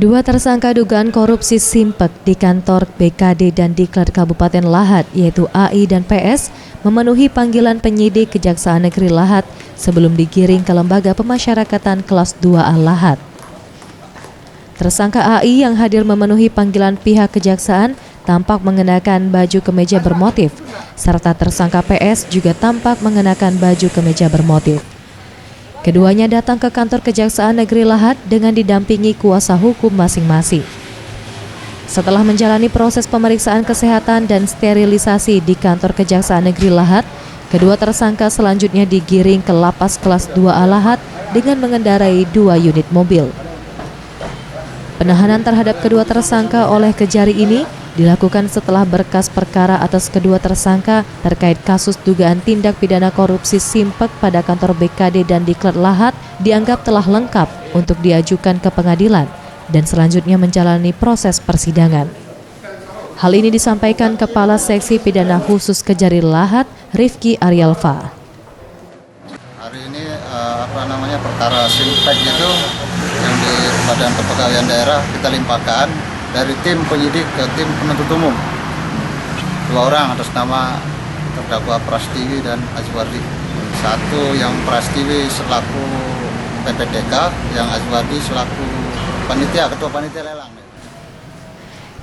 Dua tersangka dugaan korupsi Simpek di kantor BKD dan Diklat Kabupaten Lahat, yaitu AI dan PS, memenuhi panggilan penyidik Kejaksaan Negeri Lahat sebelum digiring ke Lembaga Pemasyarakatan Kelas 2A Lahat. Tersangka AI yang hadir memenuhi panggilan pihak kejaksaan tampak mengenakan baju kemeja bermotif, serta tersangka PS juga tampak mengenakan baju kemeja bermotif. Keduanya datang ke kantor Kejaksaan Negeri Lahat dengan didampingi kuasa hukum masing-masing. Setelah menjalani proses pemeriksaan kesehatan dan sterilisasi di kantor Kejaksaan Negeri Lahat, kedua tersangka selanjutnya digiring ke Lapas Kelas 2A Lahat dengan mengendarai 2 unit mobil. Penahanan terhadap kedua tersangka oleh Kejari ini dilakukan setelah berkas perkara atas kedua tersangka terkait kasus dugaan tindak pidana korupsi Simpek pada kantor BKD dan Diklat Lahat dianggap telah lengkap untuk diajukan ke pengadilan dan selanjutnya menjalani proses persidangan. Hal ini disampaikan Kepala Seksi Pidana Khusus Kejari Lahat, Rifki Arialfa. Hari ini perkara Simpek itu yang di Badan Kepegawaian Daerah kita limpahkan dari tim penyidik ke tim penuntut umum. 2 orang atas nama terdakwa Prastiwi dan Azwardi. Satu yang Prastiwi selaku PPDK, yang Azwardi selaku ketua panitia lelang.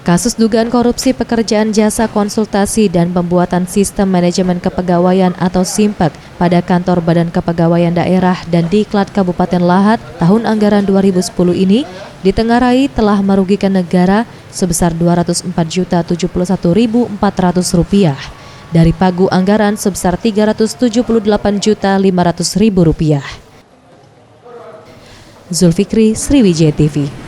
Kasus dugaan korupsi pekerjaan jasa konsultasi dan pembuatan sistem manajemen kepegawaian atau Simpek pada kantor Badan Kepegawaian Daerah dan Diklat Kabupaten Lahat tahun anggaran 2010 ini ditengarai telah merugikan negara sebesar Rp204.071.400 dari pagu anggaran sebesar Rp378.500.000. Zulfikri, Sriwijaya TV.